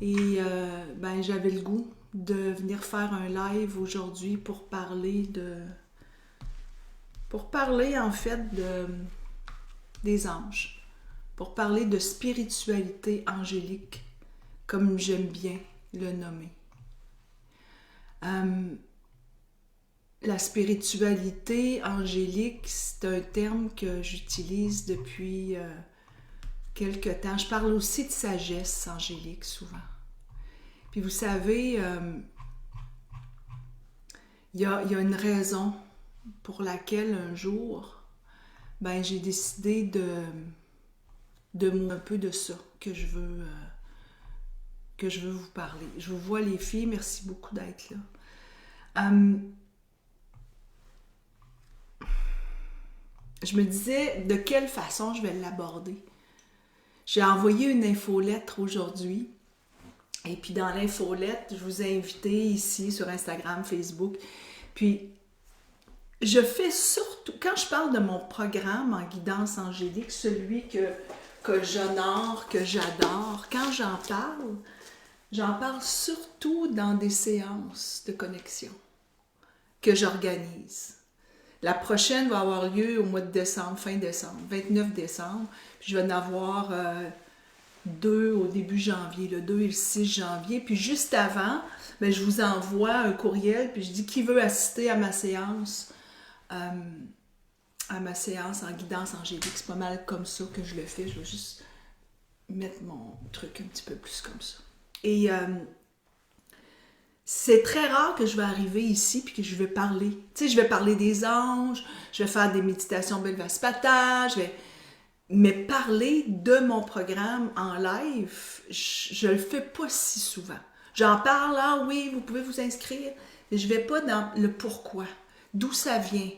Et ben, j'avais le goût de venir faire un live aujourd'hui pour parler en fait des anges, pour parler de spiritualité angélique, comme j'aime bien le nommer. La spiritualité angélique, c'est un terme que j'utilise depuis quelque temps. Je parle aussi de sagesse angélique souvent. Puis vous savez, il y a une raison pour laquelle un jour, ben, j'ai décidé un peu de ça que je veux vous parler. Je vous vois les filles, merci beaucoup d'être là. Je me disais de quelle façon je vais l'aborder. J'ai envoyé une infolettre aujourd'hui. Et puis dans l'infolettre, je vous ai invité ici sur Instagram, Facebook. Puis je fais surtout, quand je parle de mon programme en guidance angélique, celui que j'honore, que j'adore, quand j'en parle surtout dans des séances de connexion que j'organise. La prochaine va avoir lieu au mois de décembre, fin décembre, 29 décembre. Puis je vais en avoir deux au début janvier, le 2 et le 6 janvier. Puis juste avant, ben, je vous envoie un courriel, puis je dis qui veut assister à ma séance en guidance angélique. C'est pas mal comme ça que je le fais. Je vais juste mettre mon truc un petit peu plus comme ça. Et c'est très rare que je vais arriver ici puis que je vais parler. Tu sais, je vais parler des anges, je vais faire des méditations Belvaspata, mais parler de mon programme en live, je le fais pas si souvent. J'en parle, ah oui, vous pouvez vous inscrire, mais je vais pas dans le pourquoi, d'où ça vient,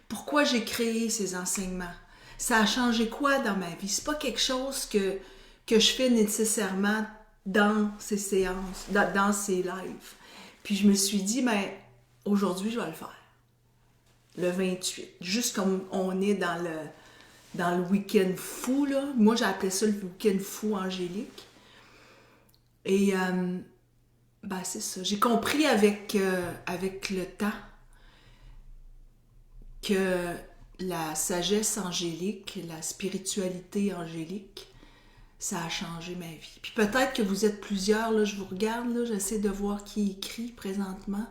pourquoi j'ai créé ces enseignements, ça a changé quoi dans ma vie. C'est pas quelque chose que je fais nécessairement dans ces séances, dans ces lives. Puis je me suis dit, ben, aujourd'hui, je vais le faire. Le 28. Juste comme on est dans le week-end fou, là. Moi, j'ai appelé ça le week-end fou angélique. Et, ben, c'est ça. J'ai compris avec le temps que la sagesse angélique, la spiritualité angélique, ça a changé ma vie. Puis peut-être que vous êtes plusieurs, là, je vous regarde, là, j'essaie de voir qui écrit présentement.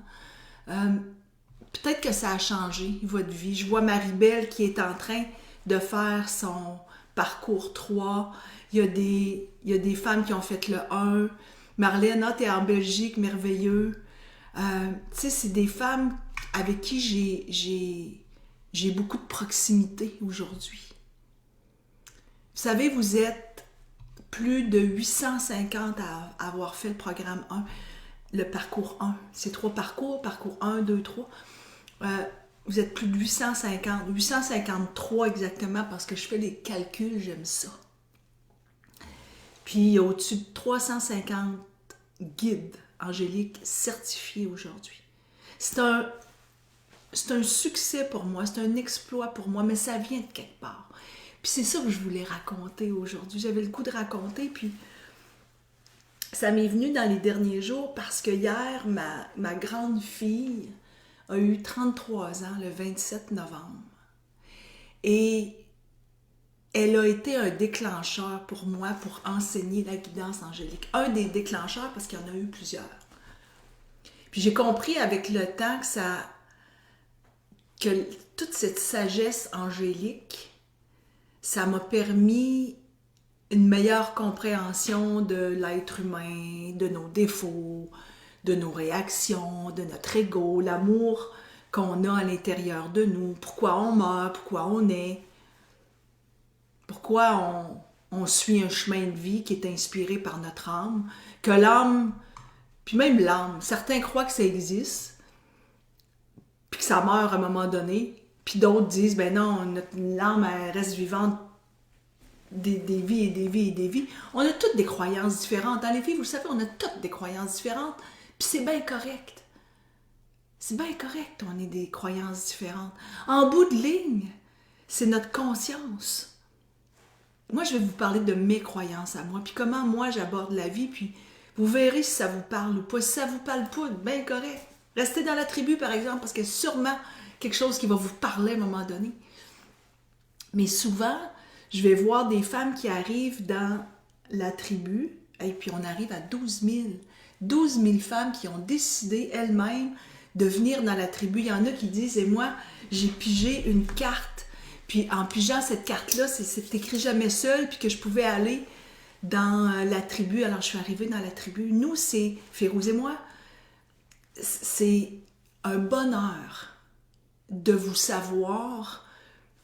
Peut-être que ça a changé votre vie. Je vois Marie-Belle qui est en train de faire son parcours 3. Il y a des femmes qui ont fait le 1. Marlène, t'es en Belgique, merveilleux. Tu sais, c'est des femmes avec qui j'ai beaucoup de proximité aujourd'hui. Vous savez, vous êtes plus de 850 à avoir fait le programme 1, le parcours 1. C'est 3 parcours, parcours 1, 2, 3. Vous êtes plus de 850, 853 exactement, parce que je fais les calculs, j'aime ça. Puis il y a au-dessus de 350 guides angéliques certifiés aujourd'hui. C'est un succès pour moi, c'est un exploit pour moi, mais ça vient de quelque part. Puis c'est ça que je voulais raconter aujourd'hui. J'avais le goût de raconter, puis ça m'est venu dans les derniers jours parce que hier, ma grande fille a eu 33 ans le 27 novembre. Et elle a été un déclencheur pour moi pour enseigner la guidance angélique. Un des déclencheurs parce qu'il y en a eu plusieurs. Puis j'ai compris avec le temps que toute cette sagesse angélique, ça m'a permis une meilleure compréhension de l'être humain, de nos défauts, de nos réactions, de notre ego, l'amour qu'on a à l'intérieur de nous, pourquoi on meurt, pourquoi on est, pourquoi on suit un chemin de vie qui est inspiré par notre âme, que l'âme, puis même l'âme, certains croient que ça existe, puis que ça meurt à un moment donné, puis d'autres disent, ben non, notre âme elle reste vivante des vies et des vies et des vies. On a toutes des croyances différentes. Dans les vies, vous le savez, on a toutes des croyances différentes, puis c'est bien correct. C'est bien correct, on ait des croyances différentes. En bout de ligne, c'est notre conscience. Moi, je vais vous parler de mes croyances à moi, puis comment moi j'aborde la vie, puis Vous verrez si ça vous parle ou pas. Si ça vous parle pas, bien correct. Restez dans la tribu, par exemple, parce qu'il y a sûrement quelque chose qui va vous parler à un moment donné. Mais souvent, je vais voir des femmes qui arrivent dans la tribu, et puis on arrive à 12 000. 12 000 femmes qui ont décidé elles-mêmes de venir dans la tribu. Il y en a qui disent, et moi, j'ai pigé une carte. Puis en pigeant cette carte-là, c'est écrit jamais seul, puis que je pouvais aller dans la tribu. Alors je suis arrivée dans la tribu. Nous, c'est, Férouz et moi, c'est un bonheur de vous savoir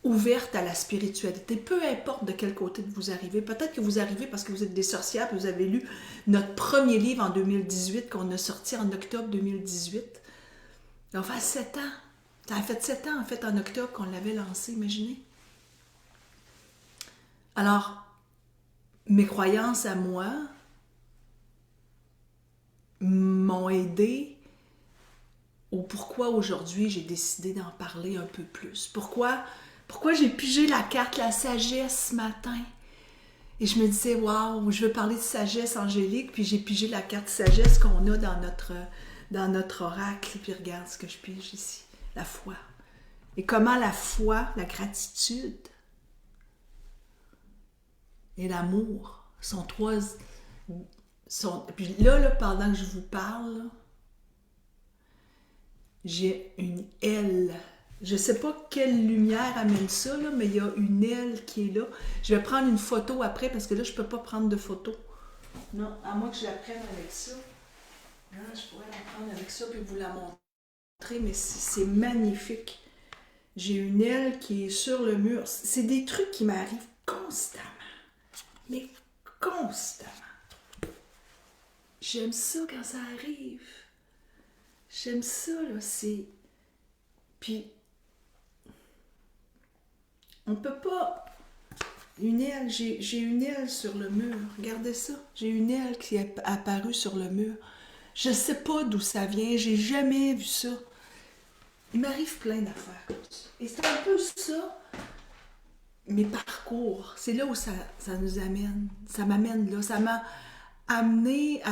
ouverte à la spiritualité, peu importe de quel côté vous arrivez. Peut-être que vous arrivez parce que vous êtes des sorcières, puis vous avez lu notre premier livre en 2018, qu'on a sorti en octobre 2018. Ça fait 7 ans. Ça a fait 7 ans, en fait, en octobre qu'on l'avait lancé, imaginez. Alors, mes croyances à moi m'ont aidé au pourquoi aujourd'hui j'ai décidé d'en parler un peu plus. Pourquoi j'ai pigé la carte la sagesse ce matin? Et je me disais, waouh, je veux parler de sagesse angélique, puis j'ai pigé la carte sagesse qu'on a dans notre oracle. Puis regarde ce que je pige ici, la foi. Et comment la foi, la gratitude et l'amour sont trois... Puis là, pendant que je vous parle, j'ai une aile. Je ne sais pas quelle lumière amène ça, là, mais il y a une aile qui est là. Je vais prendre une photo après parce que là, je ne peux pas prendre de photo. Non, à moins que je la prenne avec ça. Là, je pourrais la prendre avec ça puis vous la montrer, mais c'est magnifique. J'ai une aile qui est sur le mur. C'est des trucs qui m'arrivent constamment. Mais constamment. J'aime ça quand ça arrive. J'aime ça, là. C'est... Puis... On peut pas... Une aile, j'ai une aile sur le mur. Regardez ça. J'ai une aile qui est apparue sur le mur. Je sais pas d'où ça vient. J'ai jamais vu ça. Il m'arrive plein d'affaires. Et c'est un peu ça, mes parcours. C'est là où ça nous amène. Ça m'amène là. Ça m'a amené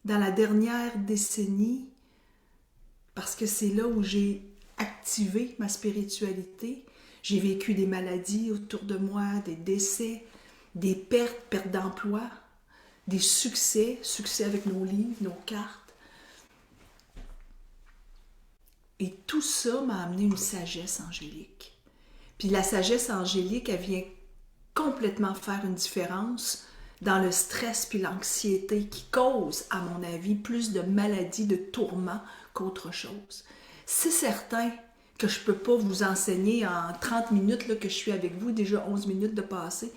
dans la dernière décennie, parce que c'est là où j'ai activé ma spiritualité. J'ai vécu des maladies autour de moi, des décès, des pertes d'emploi, des succès avec nos livres, nos cartes. Et tout ça m'a amené une sagesse angélique. Puis la sagesse angélique, elle vient complètement faire une différence dans le stress puis l'anxiété qui cause, à mon avis, plus de maladies, de tourments qu'autre chose. C'est certain que je ne peux pas vous enseigner en 30 minutes là, que je suis avec vous, déjà 11 minutes de passé,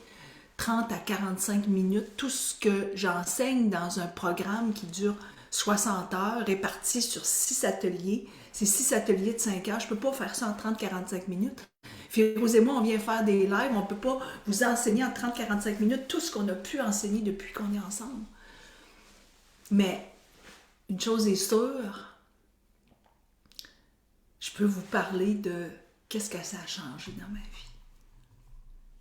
30 à 45 minutes, tout ce que j'enseigne dans un programme qui dure 60 heures, réparti sur 6 ateliers. C'est 6 ateliers de 5 heures. Je ne peux pas faire ça en 30-45 minutes. Férouz et moi, on vient faire des lives. On ne peut pas vous enseigner en 30-45 minutes tout ce qu'on a pu enseigner depuis qu'on est ensemble. Mais une chose est sûre, je peux vous parler de qu'est-ce que ça a changé dans ma vie.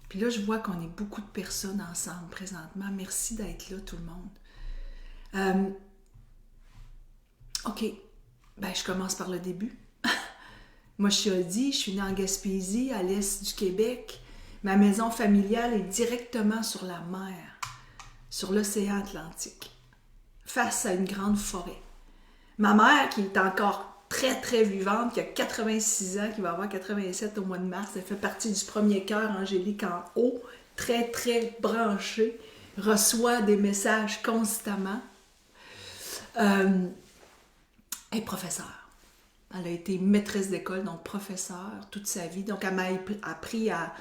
Puis là, je vois qu'on est beaucoup de personnes ensemble présentement. Merci d'être là, tout le monde. OK. Ben, je commence par le début. Moi, je suis Odie, je suis née en Gaspésie, à l'est du Québec. Ma maison familiale est directement sur la mer, sur l'océan Atlantique, face à une grande forêt. Ma mère, qui est encore très, très vivante, qui a 86 ans, qui va avoir 87 au mois de mars, elle fait partie du premier cœur angélique en haut, très, très branchée, reçoit des messages constamment. Elle est professeure. Elle a été maîtresse d'école, donc professeure toute sa vie. Donc, elle m'a appris à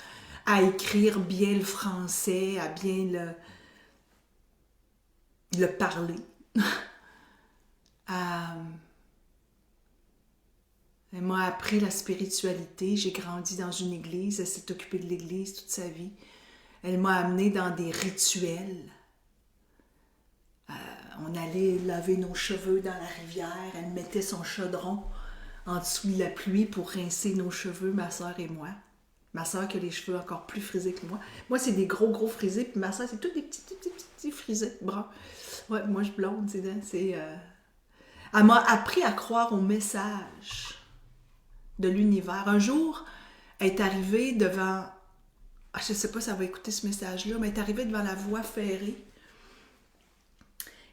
écrire bien le français, à bien le parler. Elle m'a appris la spiritualité. J'ai grandi dans une église. Elle s'est occupée de l'église toute sa vie. Elle m'a amenée dans des rituels. On allait laver nos cheveux dans la rivière. Elle mettait son chaudron en dessous de la pluie pour rincer nos cheveux, ma soeur et moi. Ma soeur qui a les cheveux encore plus frisés que moi. Moi, c'est des gros, gros frisés, puis ma soeur, c'est tous des petits frisés bruns. Ouais, moi, je blonde, Elle m'a appris à croire au message de l'univers. Un jour, elle est arrivée devant... je ne sais pas si elle va écouter ce message-là, mais elle est arrivée devant la voie ferrée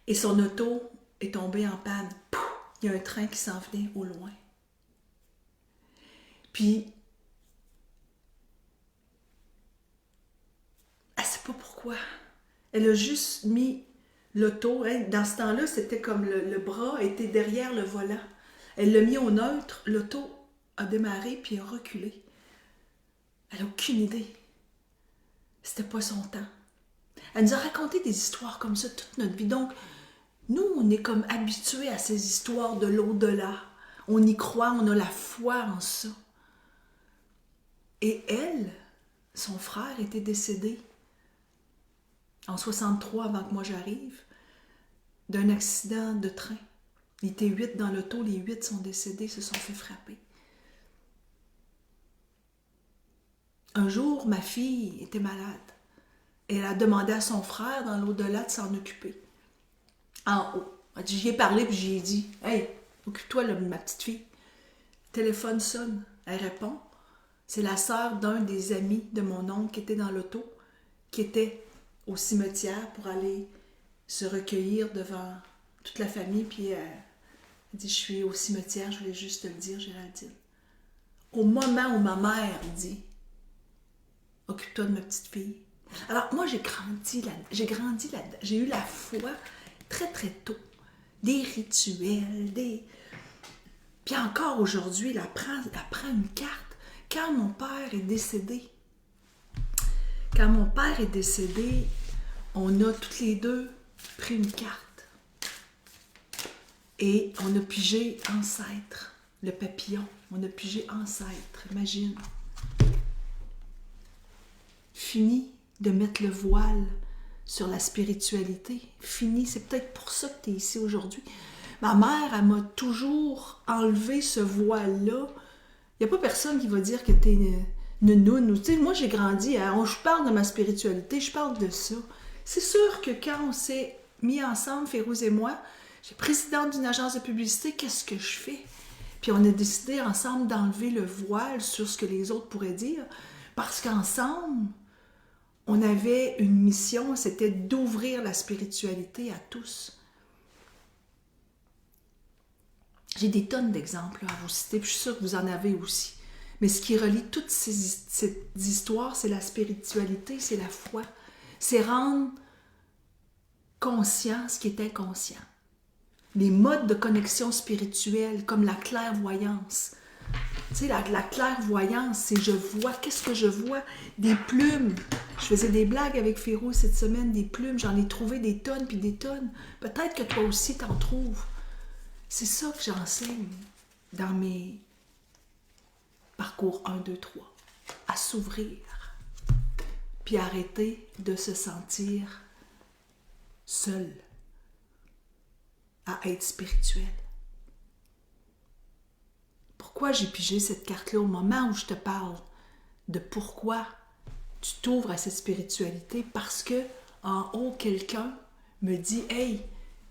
et son auto est tombée en panne. Pouf! Il y a un train qui s'en venait au loin. Puis, elle ne sait pas pourquoi. Elle a juste mis l'auto. Hein, dans ce temps-là, c'était comme le bras était derrière le volant. Elle l'a mis au neutre. L'auto a démarré puis a reculé. Elle n'a aucune idée. C'était pas son temps. Elle nous a raconté des histoires comme ça toute notre vie. Donc, nous, on est comme habitués à ces histoires de l'au-delà. On y croit, on a la foi en ça. Et elle, son frère était décédé en 63 avant que moi j'arrive, d'un accident de train. Il était 8 dans l'auto, les 8 sont décédés, se sont fait frapper. Un jour, ma fille était malade. Et elle a demandé à son frère dans l'au-delà de s'en occuper. En haut. J'y ai parlé puis j'y ai dit « Hey, occupe-toi de ma petite fille. » Le téléphone sonne. Elle répond. C'est la sœur d'un des amis de mon oncle qui était dans l'auto, qui était au cimetière pour aller se recueillir devant toute la famille. Puis elle dit « Je suis au cimetière, je voulais juste te le dire, Géraldine. » Au moment où ma mère dit « Occupe-toi de ma petite fille. » Alors moi, j'ai grandi là-dedans. J'ai eu la foi très, très tôt. Des rituels, Puis encore aujourd'hui, elle prend une carte. Quand mon père est décédé, on a toutes les deux pris une carte. Et on a pigé ancêtre, le papillon. On a pigé ancêtre, imagine. Fini de mettre le voile sur la spiritualité. Fini, c'est peut-être pour ça que tu es ici aujourd'hui. Ma mère, elle m'a toujours enlevé ce voile-là. Il n'y a pas personne qui va dire que tu es nounoune. Tu sais, moi, j'ai grandi, je parle de ma spiritualité, je parle de ça. C'est sûr que quand on s'est mis ensemble, Férouz et moi, j'ai présidente d'une agence de publicité, qu'est-ce que je fais? Puis on a décidé ensemble d'enlever le voile sur ce que les autres pourraient dire, parce qu'ensemble, on avait une mission, c'était d'ouvrir la spiritualité à tous. J'ai des tonnes d'exemples à vous citer, puis je suis sûre que vous en avez aussi. Mais ce qui relie toutes ces histoires, c'est la spiritualité, c'est la foi. C'est rendre conscient ce qui est inconscient. Les modes de connexion spirituelle, comme la clairvoyance. Tu sais, la clairvoyance, c'est je vois, qu'est-ce que je vois? Des plumes. Je faisais des blagues avec Féro cette semaine, des plumes, j'en ai trouvé des tonnes puis des tonnes. Peut-être que toi aussi t'en trouves. C'est ça que j'enseigne dans mes parcours 1, 2, 3. À s'ouvrir, puis arrêter de se sentir seul, à être spirituel. Pourquoi j'ai pigé cette carte-là au moment où je te parle de pourquoi tu t'ouvres à cette spiritualité? Parce que en haut, quelqu'un me dit « Hey,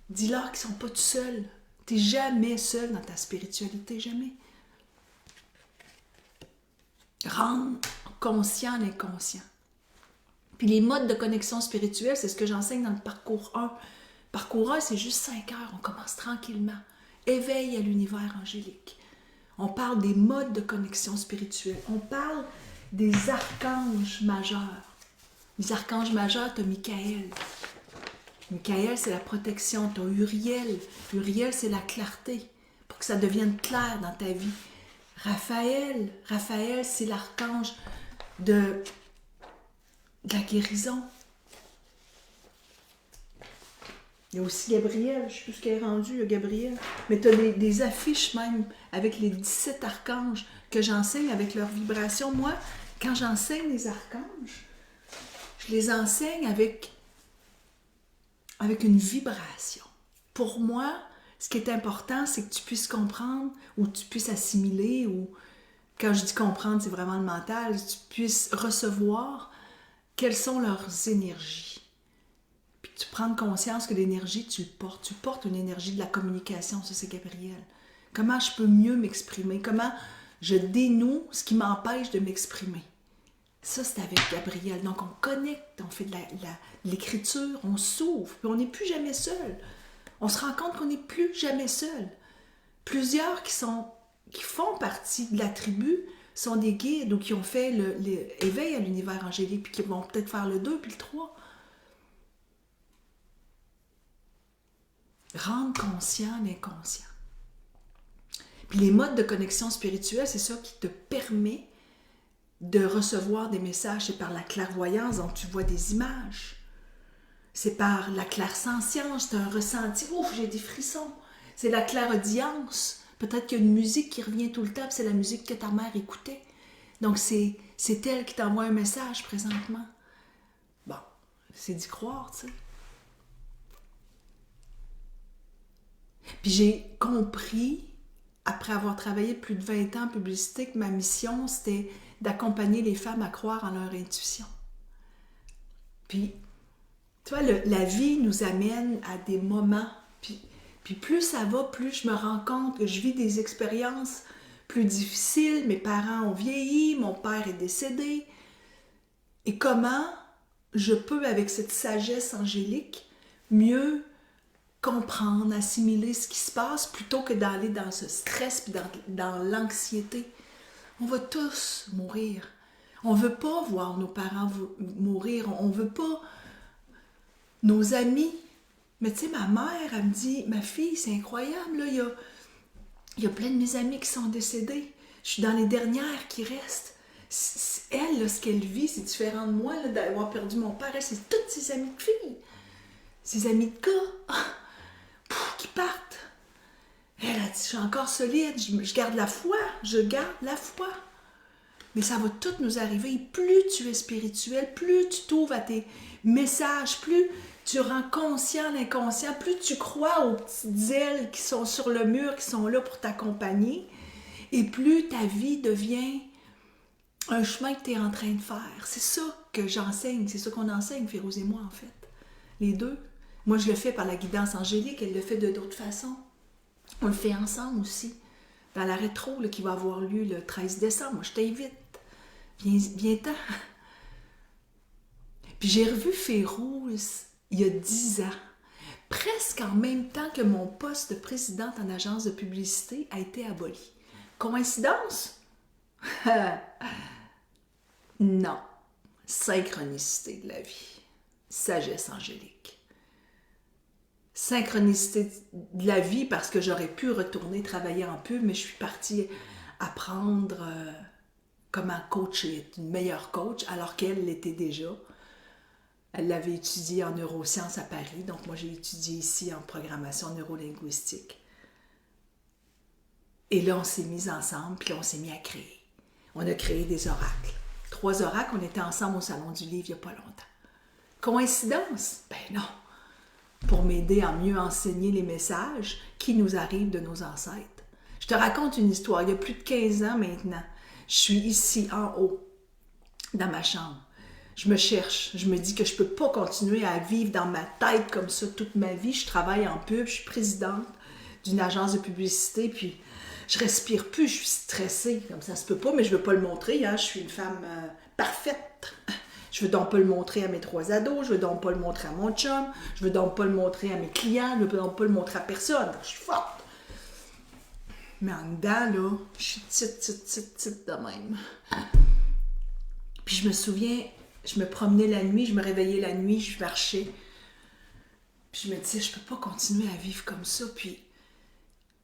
dis-leur qu'ils ne sont pas tout seuls. Tu n'es jamais seul dans ta spiritualité, jamais. » Rendre conscient l'inconscient. Puis les modes de connexion spirituelle, c'est ce que j'enseigne dans le parcours 1. Parcours 1, c'est juste 5 heures, on commence tranquillement. Éveil à l'univers angélique. On parle des modes de connexion spirituelle. On parle des archanges majeurs. Les archanges majeurs, tu as Michael. Michael, c'est la protection. Tu as Uriel. Uriel, c'est la clarté. Pour que ça devienne clair dans ta vie. Raphaël, c'est l'archange de la guérison. Il y a aussi Gabriel, je ne sais plus ce qu'elle est rendue, il y a Gabriel. Mais tu as des affiches même avec les 17 archanges que j'enseigne avec leur vibration. Moi, quand j'enseigne les archanges, je les enseigne avec une vibration. Pour moi, ce qui est important, c'est que tu puisses comprendre ou tu puisses assimiler ou quand je dis comprendre, c'est vraiment le mental, tu puisses recevoir quelles sont leurs énergies. Puis tu prends conscience que l'énergie, tu le portes. Tu portes une énergie de la communication, ça c'est Gabriel. Comment je peux mieux m'exprimer? Comment je dénoue ce qui m'empêche de m'exprimer? Ça, c'est avec Gabriel. Donc, on connecte, on fait de l'écriture, on s'ouvre, puis on n'est plus jamais seul. On se rend compte qu'on n'est plus jamais seul. Plusieurs qui font partie de la tribu sont des guides ou qui ont fait l'éveil à l'univers angélique, puis qui vont peut-être faire le 2 puis le 3. Rendre conscient l'inconscient. Puis les modes de connexion spirituelle, c'est ça qui te permet de recevoir des messages. C'est par la clairvoyance, donc tu vois des images. C'est par la clairsentience, c'est un ressenti. Ouf, j'ai des frissons. C'est la clairaudience. Peut-être qu'il y a une musique qui revient tout le temps, puis c'est la musique que ta mère écoutait. Donc c'est elle qui t'envoie un message présentement. Bon, c'est d'y croire, tu sais. Puis j'ai compris, après avoir travaillé plus de 20 ans en publicité, que ma mission, c'était d'accompagner les femmes à croire en leur intuition. Puis, tu vois, la vie nous amène à des moments, puis plus ça va, plus je me rends compte que je vis des expériences plus difficiles. Mes parents ont vieilli, mon père est décédé. Et comment je peux, avec cette sagesse angélique, mieux comprendre, assimiler ce qui se passe plutôt que d'aller dans ce stress puis dans l'anxiété. On va tous mourir. On ne veut pas voir nos parents mourir. On ne veut pas nos amis. Mais tu sais, ma mère, elle me dit, ma fille, c'est incroyable, là, il y a plein de mes amis qui sont décédés. Je suis dans les dernières qui restent. Elle, là, ce qu'elle vit, c'est différent de moi, là, d'avoir perdu mon père. Elle, c'est toutes ses amies de filles. Ses amis de gars. Qui partent. Elle a dit, je suis encore solide, je garde la foi, je garde la foi. Mais ça va tout nous arriver. Plus tu es spirituel, plus tu t'ouvres à tes messages, plus tu rends conscient l'inconscient, plus tu crois aux petites ailes qui sont sur le mur, qui sont là pour t'accompagner, et plus ta vie devient un chemin que tu es en train de faire. C'est ça que j'enseigne, c'est ça qu'on enseigne, Férouz et moi, en fait. Les deux. Moi, je le fais par la guidance angélique, elle le fait de d'autres façons. On le fait ensemble aussi. Dans la rétro là, qui va avoir lieu le 13 décembre, moi, je t'invite. Viens-t'en. Puis j'ai revu Férouz il y a 10 ans, presque en même temps que mon poste de présidente en agence de publicité a été aboli. Coïncidence? Non. Synchronicité de la vie. Sagesse angélique. Synchronicité de la vie parce que j'aurais pu retourner travailler en pub, mais je suis partie apprendre comment coacher, être une meilleure coach, alors qu'elle l'était déjà. Elle l'avait étudié en neurosciences à Paris, donc moi j'ai étudié ici en programmation neurolinguistique. Et là, on s'est mis ensemble, puis on s'est mis à créer. On a créé des oracles. 3 oracles, on était ensemble au Salon du Livre il n'y a pas longtemps. Coïncidence? Ben non. Pour m'aider à mieux enseigner les messages qui nous arrivent de nos ancêtres. Je te raconte une histoire. Il y a plus de 15 ans maintenant, je suis ici en haut, dans ma chambre. Je me cherche. Je me dis que je ne peux pas continuer à vivre dans ma tête comme ça toute ma vie. Je travaille en pub, je suis présidente d'une agence de publicité, puis je respire plus, je suis stressée. Comme ça se peut pas, mais je ne veux pas le montrer. Hein. Je suis une femme parfaite. Je veux donc pas le montrer à mes 3 ados, je veux donc pas le montrer à mon chum, je veux donc pas le montrer à mes clients, je veux donc pas le montrer à personne. Je suis forte. Mais en dedans, là, je suis petite de même. Puis je me souviens, je me promenais la nuit, je me réveillais la nuit, je marchais. Puis je me disais, je peux pas continuer à vivre comme ça. Puis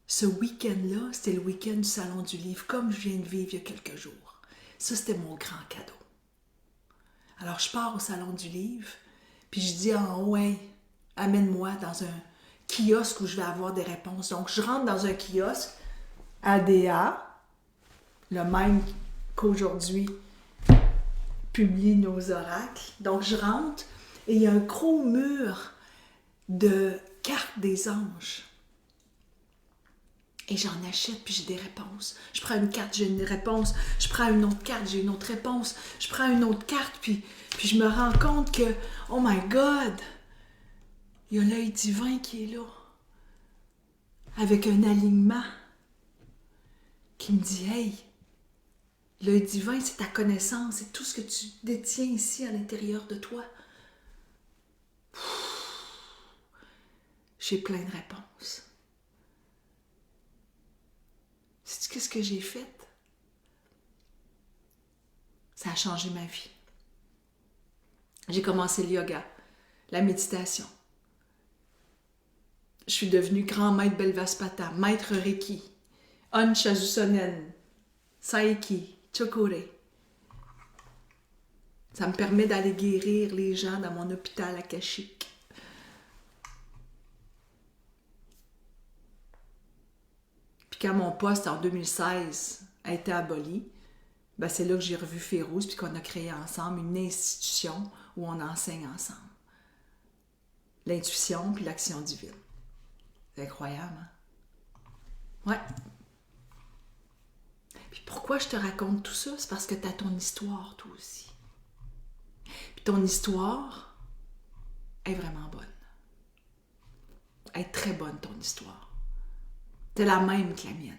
ce week-end-là, c'était le week-end du Salon du Livre, comme je viens de vivre il y a quelques jours. Ça, c'était mon grand cadeau. Alors, je pars au Salon du Livre, puis je dis en haut, hey, amène-moi dans un kiosque où je vais avoir des réponses. Donc, je rentre dans un kiosque ADA, le même qu'aujourd'hui publie nos oracles. Donc, je rentre et il y a un gros mur de cartes des anges. Et j'en achète, puis j'ai des réponses. Je prends une carte, j'ai une réponse. Je prends une autre carte, j'ai une autre réponse. Je prends une autre carte, puis je me rends compte que, oh my God, il y a l'œil divin qui est là. Avec un alignement qui me dit, hey, l'œil divin, c'est ta connaissance, c'est tout ce que tu détiens ici à l'intérieur de toi. J'ai plein de réponses. Sais-tu qu'est-ce que j'ai fait? Ça a changé ma vie. J'ai commencé le yoga, la méditation. Je suis devenue grand maître Belvaspata, maître Reiki, On Chazusonen, Saiki, Chokure. Ça me permet d'aller guérir les gens dans mon hôpital akashique. Puis quand mon poste en 2016 a été aboli, ben c'est là que j'ai revu Férouz puis qu'on a créé ensemble une institution où on enseigne ensemble. L'intuition puis l'action divine. C'est incroyable, hein? Ouais. Puis pourquoi je te raconte tout ça? C'est parce que tu as ton histoire, toi aussi. Puis ton histoire est vraiment bonne. Elle est très bonne, ton histoire. C'est la même que la mienne.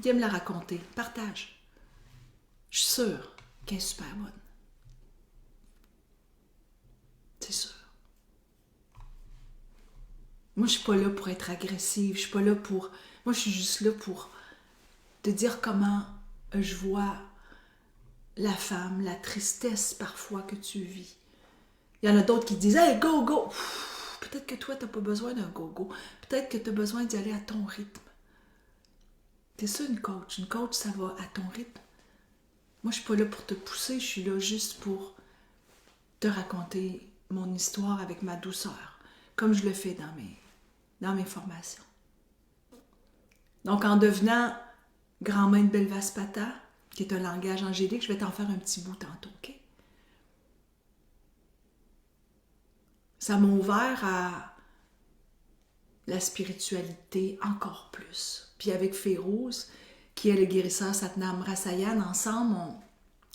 Viens me la raconter. Partage. Je suis sûre qu'elle est super bonne. C'est sûr. Moi, je suis pas là pour être agressive. Je suis pas là pour... Moi, je suis juste là pour te dire comment je vois la femme, la tristesse parfois que tu vis. Il y en a d'autres qui disent « Hey, go, go! » Peut-être que toi, tu n'as pas besoin d'un go-go. Peut-être que tu as besoin d'y aller à ton rythme. C'est ça une coach. Une coach, ça va à ton rythme. Moi, je suis pas là pour te pousser. Je suis là juste pour te raconter mon histoire avec ma douceur, comme je le fais dans mes formations. Donc, en devenant grand maître Belvaspata, qui est un langage angélique, je vais t'en faire un petit bout tantôt, OK? Ça m'a ouvert à la spiritualité encore plus. Puis avec Férouz, qui est le guérisseur Satnam Rasayan, ensemble,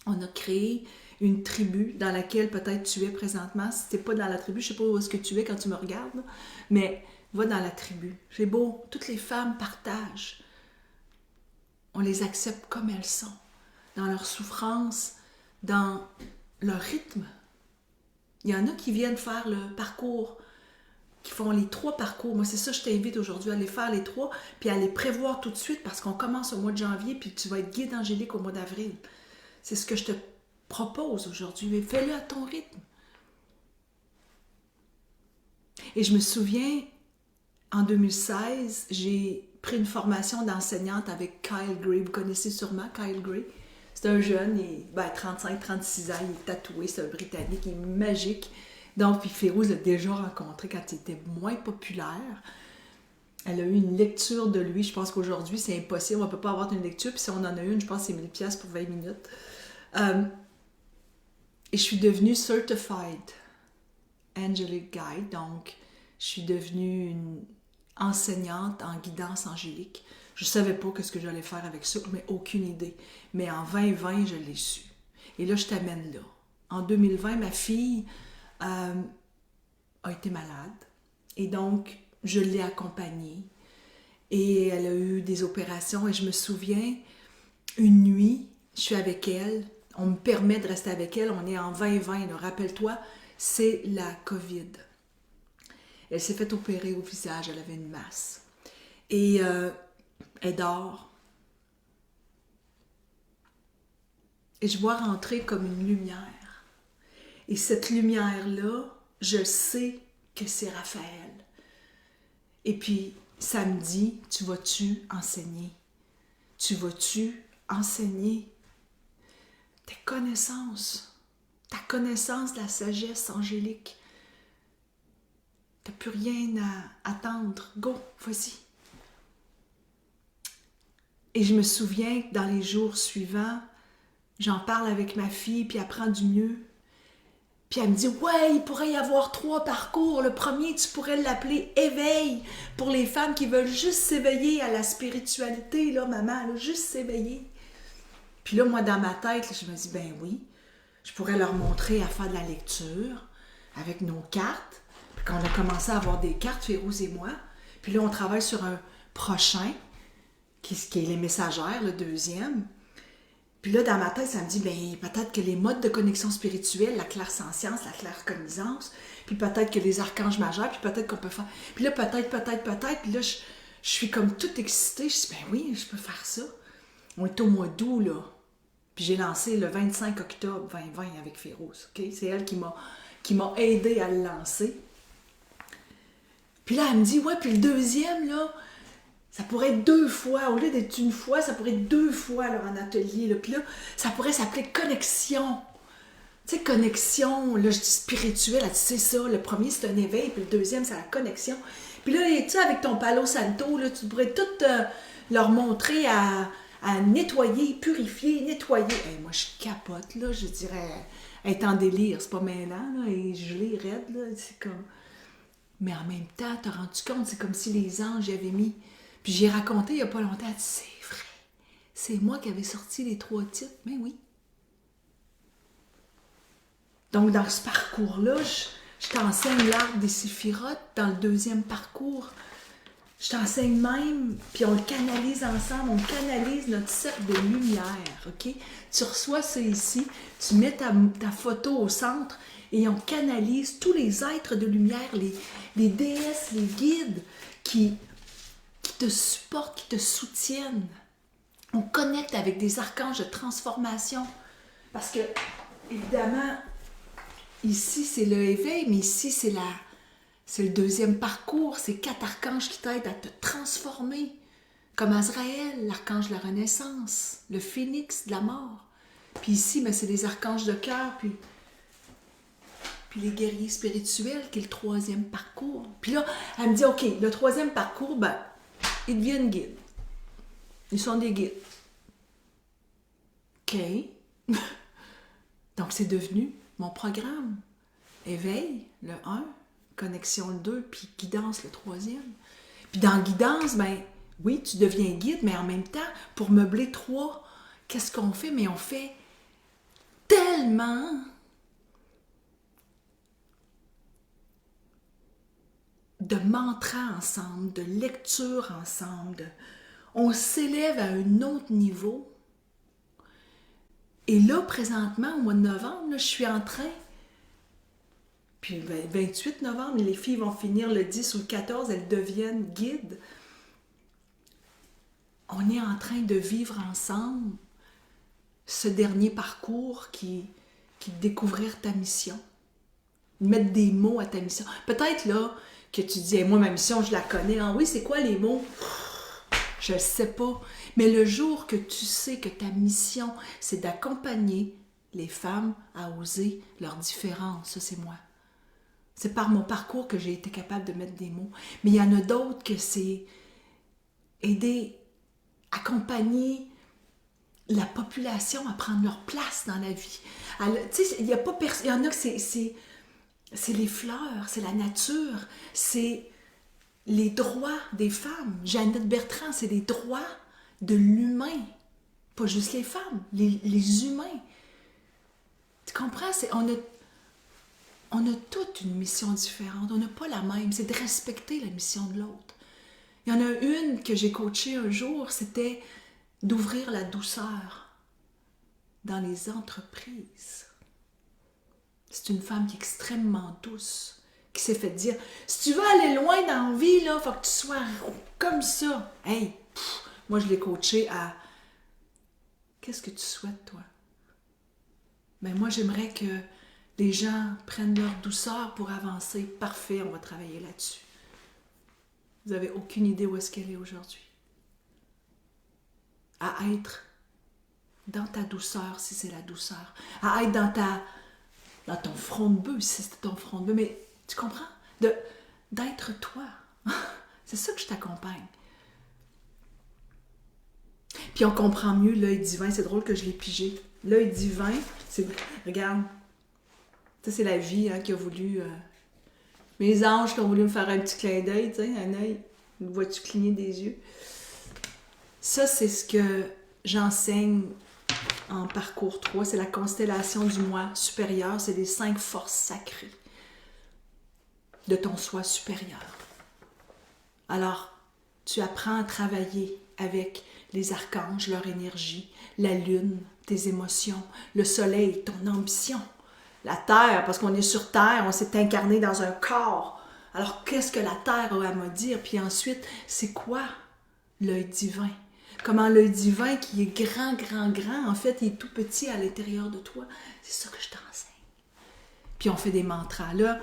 on a créé une tribu dans laquelle peut-être tu es présentement. Si tu n'es pas dans la tribu, je ne sais pas où est-ce que tu es quand tu me regardes, mais va dans la tribu. C'est beau, toutes les femmes partagent. On les accepte comme elles sont, dans leur souffrance, dans leur rythme. Il y en a qui viennent faire le parcours, qui font les 3 parcours. Moi, c'est ça, je t'invite aujourd'hui à les faire les 3, puis à les prévoir tout de suite, parce qu'on commence au mois de janvier, puis tu vas être guide angélique au mois d'avril. C'est ce que je te propose aujourd'hui, mais fais-le à ton rythme. Et je me souviens, en 2016, j'ai pris une formation d'enseignante avec Kyle Gray. Vous connaissez sûrement Kyle Gray. C'est un jeune, 35-36 ans, il est tatoué, c'est un Britannique, il est magique. Donc, puis Férouz l'a déjà rencontré quand il était moins populaire. Elle a eu une lecture de lui. Je pense qu'aujourd'hui, c'est impossible. On ne peut pas avoir une lecture. Puis si on en a une, je pense que c'est 1000$ pour 20 minutes. Et je suis devenue Certified Angelic Guide. Donc, je suis devenue une enseignante en guidance angélique. Je ne savais pas ce que j'allais faire avec ça, mais aucune idée. Mais en 2020, je l'ai su. Et là, je t'amène là. En 2020, ma fille a été malade. Et donc, je l'ai accompagnée. Et elle a eu des opérations. Et je me souviens, une nuit, je suis avec elle. On me permet de rester avec elle. On est en 2020. Là. Rappelle-toi, c'est la COVID. Elle s'est fait opérer au visage. Elle avait une masse. Et elle dort. Et je vois rentrer comme une lumière. Et cette lumière-là, je sais que c'est Raphaël. Et puis, ça me dit, tu vas-tu enseigner? Tu vas-tu enseigner tes connaissances? Ta connaissance de la sagesse angélique. Tu n'as plus rien à attendre. Go, vas-y. Et je me souviens que dans les jours suivants, j'en parle avec ma fille, puis elle prend du mieux. Puis elle me dit, ouais, il pourrait y avoir 3 parcours. Le premier, tu pourrais l'appeler éveil pour les femmes qui veulent juste s'éveiller à la spiritualité, là, maman, là, juste s'éveiller. Puis là, moi, dans ma tête, là, je me dis, ben oui, je pourrais leur montrer à faire de la lecture avec nos cartes. Puis quand on a commencé à avoir des cartes, Férouz et moi, puis là, on travaille sur un prochain, qui est les messagères, le deuxième. Puis là, dans ma tête, ça me dit, ben peut-être que les modes de connexion spirituelle, la clairsentience, la claircognizance, puis peut-être que les archanges majeurs, puis peut-être qu'on peut faire... Puis là, peut-être, puis là, je suis comme toute excitée. Je dis, ben oui, je peux faire ça. On est au mois d'août, là. Puis j'ai lancé le 25 octobre 2020 avec Férouz, OK? C'est elle qui m'a aidée à le lancer. Puis là, elle me dit, ouais, puis le deuxième, là, ça pourrait être 2 fois, au lieu d'être une fois, ça pourrait être 2 fois là, en atelier. Là. Puis là, ça pourrait s'appeler connexion. Tu sais, connexion, là, je dis spirituelle, elle dit, c'est ça, le premier c'est un éveil, puis le deuxième c'est la connexion. Puis là, tu sais, avec ton Palo Santo, là, tu pourrais tout leur montrer à nettoyer, purifier, nettoyer. Hey, moi, je capote, là, je dirais, être en délire, c'est pas mêlant, là, et gelé, raide, là, c'est comme... Mais en même temps, t'as rendu compte, c'est comme si les anges y avaient mis... Puis j'ai raconté il n'y a pas longtemps, elle dit, c'est vrai, c'est moi qui avais sorti les 3 titres. Mais oui. Donc dans ce parcours-là, je t'enseigne l'art des séphirotes. Dans le deuxième parcours, je t'enseigne même, puis on le canalise ensemble, on canalise notre cercle de lumière, OK? Tu reçois ça ici, tu mets ta photo au centre et on canalise tous les êtres de lumière, les déesses, les guides qui te supportent, qui te soutiennent. On connecte avec des archanges de transformation. Parce que, évidemment, ici, c'est le éveil, mais ici, c'est le deuxième parcours. C'est 4 archanges qui t'aident à te transformer. Comme Azraël, l'archange de la renaissance, le phénix de la mort. Puis ici, ben, c'est les archanges de cœur, puis les guerriers spirituels, qui est le 3e parcours. Puis là, elle me dit, OK, le 3e parcours, ben, ils deviennent guides. Ils sont des guides. OK. Donc, c'est devenu mon programme. Éveil, le 1, connexion, le 2, puis guidance, le 3e. Puis dans guidance, ben oui, tu deviens guide, mais en même temps, pour meubler 3, qu'est-ce qu'on fait? Mais on fait tellement de mantras ensemble, de lectures ensemble. On s'élève à un autre niveau. Et là, présentement, au mois de novembre, là, je suis en train, puis le 28 novembre, les filles vont finir le 10 ou le 14, elles deviennent guides. On est en train de vivre ensemble ce dernier parcours qui est découvrir ta mission. Mettre des mots à ta mission. Peut-être là que tu dis, hey, moi ma mission je la connais. Ah oui, c'est quoi les mots? Je ne sais pas. Mais le jour que tu sais que ta mission, c'est d'accompagner les femmes à oser leurs différences, ça c'est moi. C'est par mon parcours que j'ai été capable de mettre des mots. Mais il y en a d'autres que c'est aider, accompagner la population à prendre leur place dans la vie. Tu sais, il y en a que c'est les fleurs, c'est la nature, c'est les droits des femmes. Jeannette Bertrand, c'est les droits de l'humain. Pas juste les femmes, les humains. Tu comprends? On a toute une mission différente. On n'a pas la même. C'est de respecter la mission de l'autre. Il y en a une que j'ai coachée un jour, c'était d'ouvrir la douceur dans les entreprises. C'est une femme qui est extrêmement douce, qui s'est fait dire, si tu veux aller loin dans la vie, il faut que tu sois comme ça. Hey, moi je l'ai coachée à, qu'est-ce que tu souhaites toi? Ben moi j'aimerais que les gens prennent leur douceur pour avancer. Parfait, on va travailler là-dessus. Vous n'avez aucune idée où est-ce qu'elle est aujourd'hui. À être dans ta douceur, si c'est la douceur. À être dans ton front de bœuf, si c'est ton front de bœuf. Mais tu comprends? D'être toi. C'est ça que je t'accompagne. Puis on comprend mieux l'œil divin. C'est drôle que je l'ai pigé. L'œil divin, c'est... Regarde. Ça, c'est la vie qui a voulu... mes anges qui ont voulu me faire un petit clin d'œil, tu sais, un œil. Me vois-tu cligner des yeux? Ça, c'est ce que j'enseigne en parcours 3. C'est la constellation du moi supérieur. C'est les 5 forces sacrées de ton soi supérieur. Alors, tu apprends à travailler avec les archanges, leur énergie, la lune, tes émotions, le soleil, ton ambition, la terre, parce qu'on est sur terre, on s'est incarné dans un corps. Alors, qu'est-ce que la terre a à me dire? Puis ensuite, c'est quoi l'œil divin? Comment l'œil divin, qui est grand, grand, grand, en fait, il est tout petit à l'intérieur de toi. C'est ça que je t'enseigne. Puis on fait des mantras. Là,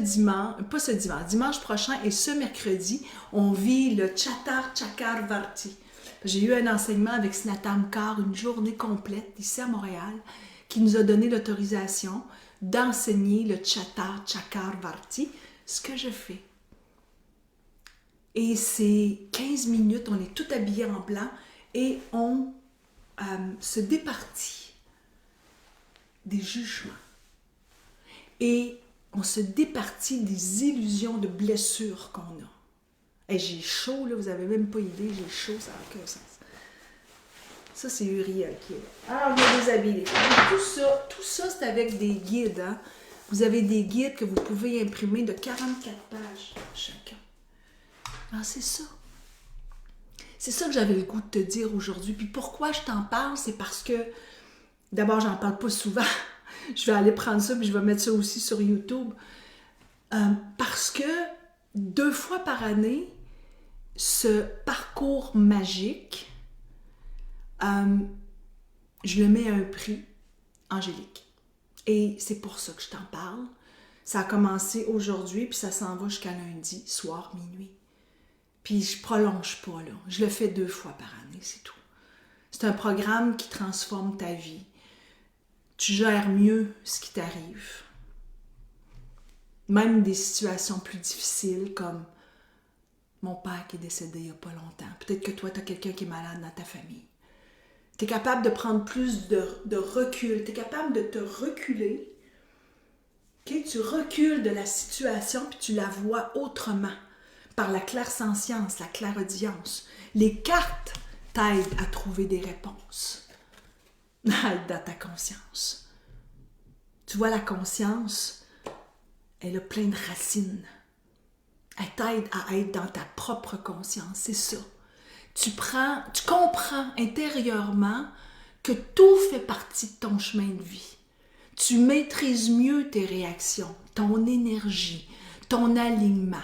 dimanche prochain et ce mercredi, on vit le Chatar Chakar Varti. J'ai eu un enseignement avec Snatam Kaur, une journée complète ici à Montréal, qui nous a donné l'autorisation d'enseigner le Chatar Chakar Varti, ce que je fais. Et c'est 15 minutes, on est tout habillés en blanc et on se départit des jugements. Et on se départit des illusions de blessures qu'on a. Et j'ai chaud, là, vous n'avez même pas idée, j'ai chaud, ça n'a aucun sens. Ça, c'est Uriel qui est là. Alors, on va déshabiller. Tout ça, c'est avec des guides. Hein? Vous avez des guides que vous pouvez imprimer de 44 pages chacun. Alors, c'est ça. C'est ça que j'avais le goût de te dire aujourd'hui. Puis pourquoi je t'en parle, c'est parce que, d'abord, j'en parle pas souvent. Je vais aller prendre ça, puis je vais mettre ça aussi sur YouTube. Parce que 2 fois par année, ce parcours magique, je le mets à un prix angélique. Et c'est pour ça que je t'en parle. Ça a commencé aujourd'hui, puis ça s'en va jusqu'à lundi, soir, minuit. Puis je prolonge pas, là. Je le fais 2 fois par année, c'est tout. C'est un programme qui transforme ta vie. Tu gères mieux ce qui t'arrive. Même des situations plus difficiles comme mon père qui est décédé il n'y a pas longtemps. Peut-être que toi, tu as quelqu'un qui est malade dans ta famille. Tu es capable de prendre plus de recul. Tu es capable de te reculer. Okay? Tu recules de la situation puis tu la vois autrement. Par la clairsentience, la clairaudience. Les cartes t'aident à trouver des réponses. Aide dans ta conscience. Tu vois, la conscience, elle a plein de racines. Elle t'aide à être dans ta propre conscience, c'est ça. Tu comprends intérieurement que tout fait partie de ton chemin de vie. Tu maîtrises mieux tes réactions, ton énergie, ton alignement.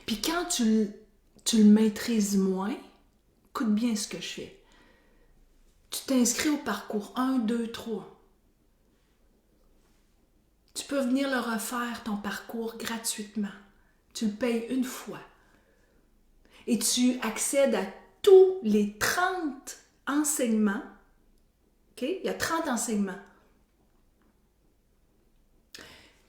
Puis quand tu le maîtrises moins, écoute bien ce que je fais. Tu t'inscris au parcours 1, 2, 3. Tu peux venir le refaire, ton parcours, gratuitement. Tu le payes 1 fois. Et tu accèdes à tous les 30 enseignements. OK? Il y a 30 enseignements.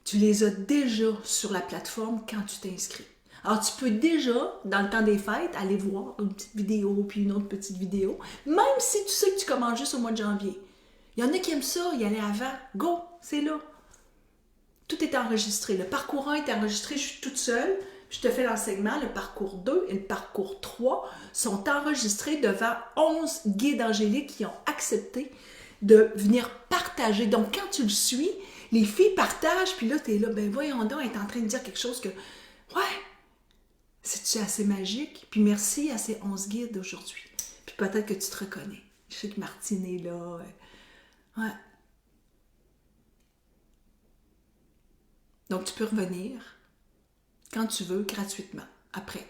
Tu les as déjà sur la plateforme quand tu t'inscris. Alors, tu peux déjà, dans le temps des fêtes, aller voir une petite vidéo, puis une autre petite vidéo, même si tu sais que tu commences juste au mois de janvier. Il y en a qui aiment ça, y aller avant. Go, c'est là. Tout est enregistré. Le parcours 1 est enregistré, je suis toute seule. Je te fais l'enseignement. Le parcours 2 et le parcours 3 sont enregistrés devant 11 guides angéliques qui ont accepté de venir partager. Donc, quand tu le suis, les filles partagent, puis là, tu es là, ben voyons donc, elle est en train de dire quelque chose que, ouais, c'est-tu assez magique? Puis merci à ces 11 guides aujourd'hui. Puis peut-être que tu te reconnais. Je sais que Martine est là. Ouais. Donc, tu peux revenir quand tu veux, gratuitement, après.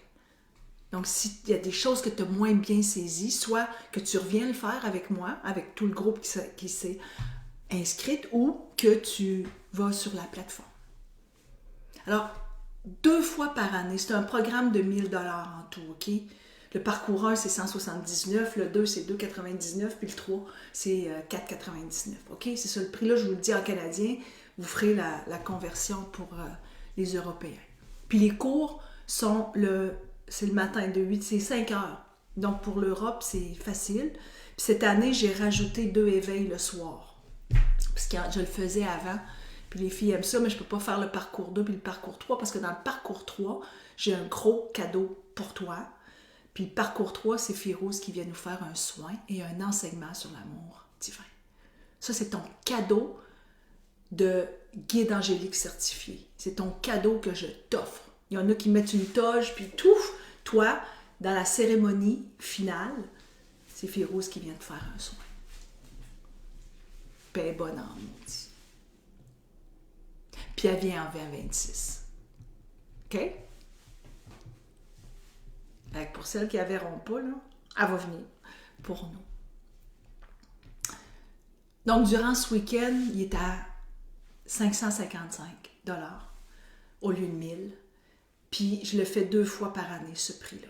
Donc, s'il y a des choses que tu as moins bien saisies, soit que tu reviens le faire avec moi, avec tout le groupe qui s'est inscrit, ou que tu vas sur la plateforme. Alors, 2 fois par année, c'est un programme de 1 000 $ en tout, OK? Le parcours 1, c'est 179, le 2, c'est 2,99, puis le 3, c'est 4,99, OK? C'est ça le prix. Là, je vous le dis en canadien, vous ferez la conversion pour les Européens. Puis les cours c'est le matin de 8, c'est 5 heures. Donc pour l'Europe, c'est facile. Puis cette année, j'ai rajouté 2 éveils le soir. Parce que je le faisais avant. Puis les filles aiment ça, mais je ne peux pas faire le parcours 2 puis le parcours 3 parce que dans le parcours 3, j'ai un gros cadeau pour toi. Puis le parcours 3, c'est Férouz qui vient nous faire un soin et un enseignement sur l'amour divin. Ça, c'est ton cadeau de guide angélique certifié. C'est ton cadeau que je t'offre. Il y en a qui mettent une toge, puis tout. Toi, dans la cérémonie finale, c'est Férouz qui vient te faire un soin. Paix bonne âme, maudit. Puis elle vient en 2026. OK? Donc, pour celles qui ne la verront pas, là, elle va venir pour nous. Donc, durant ce week-end, il est à 555 $ au lieu de 1000. Puis, je le fais 2 fois par année, ce prix-là.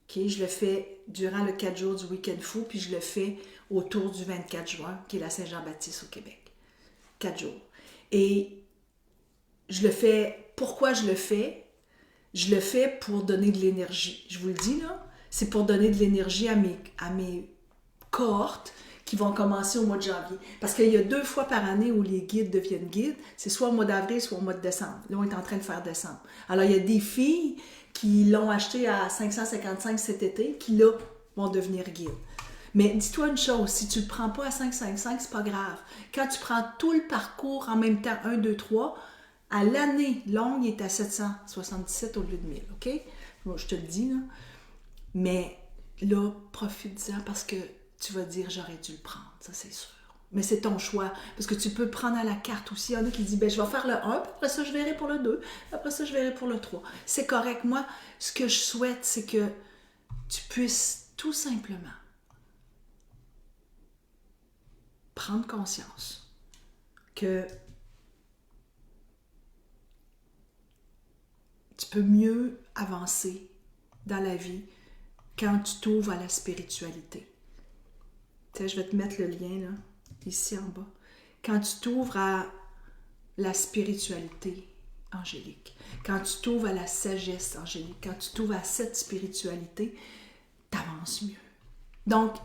OK? Je le fais durant le 4 jours du week-end fou, puis je le fais autour du 24 juin, qui est la Saint-Jean-Baptiste au Québec. 4 jours. Et je le fais, pourquoi je le fais? Je le fais pour donner de l'énergie. Je vous le dis, là, c'est pour donner de l'énergie à mes cohortes qui vont commencer au mois de janvier. Parce qu'il y a 2 fois par année où les guides deviennent guides. C'est soit au mois d'avril, soit au mois de décembre. Là, on est en train de faire décembre. Alors, il y a des filles qui l'ont acheté à 555 cet été, qui, là, vont devenir guides. Mais dis-toi une chose, si tu ne le prends pas à 555, c'est pas grave. Quand tu prends tout le parcours en même temps, 1, 2, 3, à l'année longue, il est à 777 au lieu de 1000, OK? Bon, je te le dis, là. Mais là, profite-en parce que tu vas dire, j'aurais dû le prendre, ça c'est sûr. Mais c'est ton choix, parce que tu peux prendre à la carte aussi. Il y en a qui disent, ben, je vais faire le 1, puis après ça, je verrai pour le 2, après ça, je verrai pour le 3. C'est correct. Moi, ce que je souhaite, c'est que tu puisses tout simplement prendre conscience que tu peux mieux avancer dans la vie quand tu t'ouvres à la spiritualité. Tu sais, je vais te mettre le lien là, ici en bas. Quand tu t'ouvres à la spiritualité angélique, quand tu t'ouvres à la sagesse angélique, quand tu t'ouvres à cette spiritualité, tu avances mieux. Donc,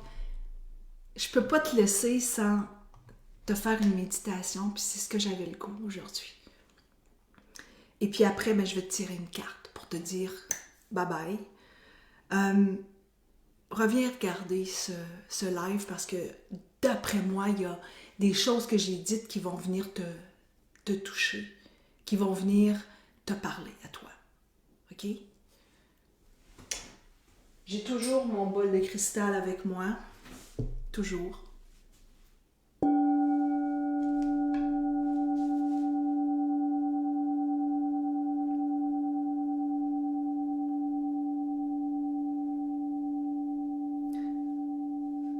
je ne peux pas te laisser sans te faire une méditation, puis c'est ce que j'avais le goût aujourd'hui. Et puis après, ben, je vais te tirer une carte pour te dire bye-bye. Reviens regarder ce live parce que d'après moi, il y a des choses que j'ai dites qui vont venir te toucher, qui vont venir te parler à toi. OK? J'ai toujours mon bol de cristal avec moi. Toujours.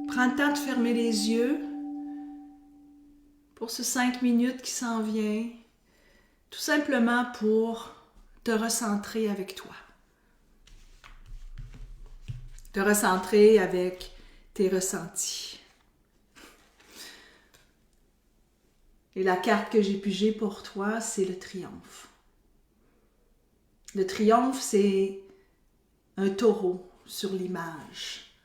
Prends le temps de fermer les yeux pour ce 5 minutes qui s'en vient, tout simplement pour te recentrer avec toi. Te recentrer avec tes ressentis. Et la carte que j'ai pigée pour toi, c'est le triomphe. Le triomphe, c'est un taureau sur l'image.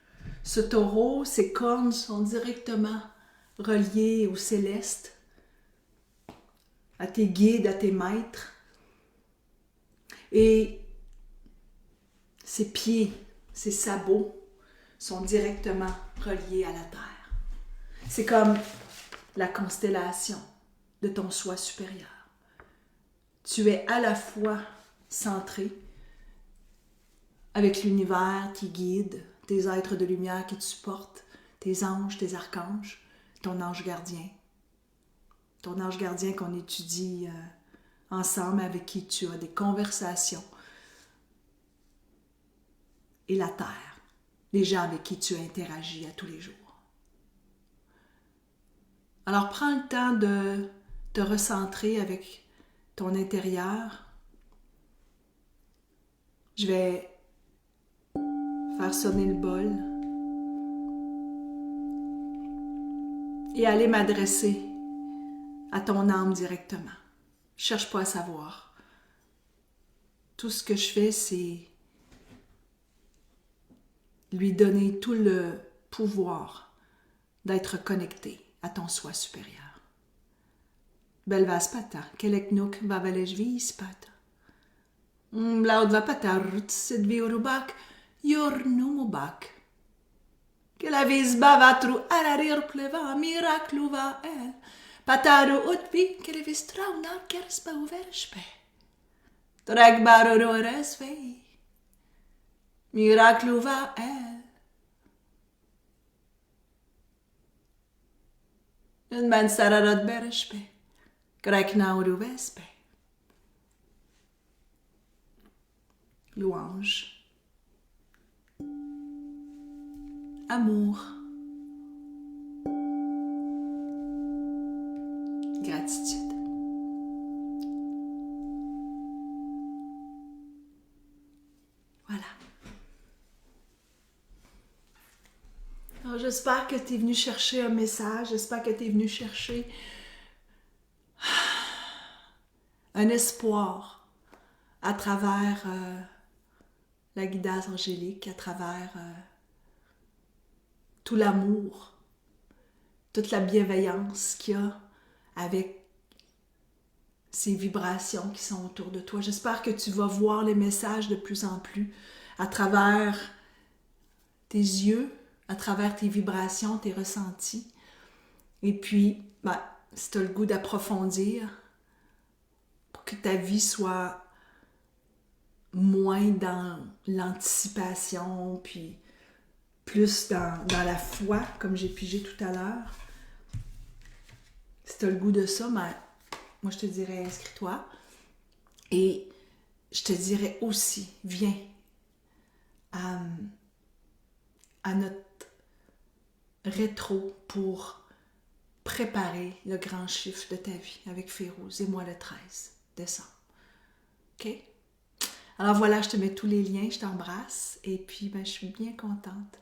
Ce taureau, ses cornes sont directement reliées au céleste, à tes guides, à tes maîtres. Et ses pieds, ses sabots sont directement reliés à la terre. C'est comme la constellation de ton soi supérieur. Tu es à la fois centré avec l'univers qui guide, tes êtres de lumière qui te supportent, tes anges, tes archanges, ton ange gardien. Ton ange gardien qu'on étudie ensemble, avec qui tu as des conversations. Et la terre, les gens avec qui tu interagis à tous les jours. Alors prends le temps de te recentrer avec ton intérieur. Je vais faire sonner le bol et aller m'adresser à ton âme directement. Je ne cherche pas à savoir. Tout ce que je fais, c'est lui donner tout le pouvoir d'être connecté à ton soi supérieur. Belvaspata, keleknuk vavelejvi spata. Blaud vapata rutsit viurubak, yornumubak. Que la visba vatru ararir pleva miracluva el. Pataru utvi que le vistraunar kerspa uverspe. Tregbaru resvei. Miracluva el. Un man sararat berespe. Greknauru vespe. Louange. Amour. Gratitude. Voilà. Alors, j'espère que tu es venu chercher un message, j'espère que tu es venu chercher un espoir à travers la guidance angélique, à travers tout l'amour, toute la bienveillance qu'il y a avec ces vibrations qui sont autour de toi. J'espère que tu vas voir les messages de plus en plus à travers tes yeux, à travers tes vibrations, tes ressentis. Et puis, si tu as le goût d'approfondir pour que ta vie soit moins dans l'anticipation, puis plus dans la foi, comme j'ai pigé tout à l'heure. Si tu as le goût de ça, moi je te dirais inscris-toi. Et je te dirais aussi, viens à notre rétro pour préparer le grand chiffre de ta vie avec Férouz et moi le 13 décembre. OK? Alors voilà, je te mets tous les liens, je t'embrasse et puis je suis bien contente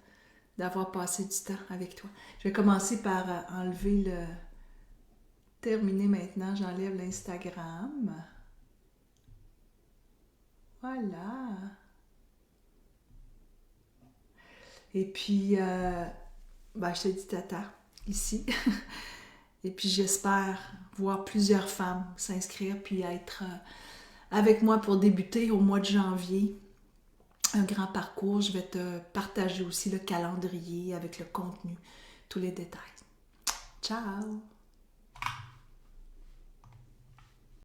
d'avoir passé du temps avec toi. Je vais commencer par enlever le... Terminé maintenant, j'enlève l'Instagram. Voilà. Et puis, je te dis tata, ici. Et puis, j'espère voir plusieurs femmes s'inscrire puis être avec moi pour débuter au mois de janvier. Un grand parcours. Je vais te partager aussi le calendrier avec le contenu, tous les détails. Ciao!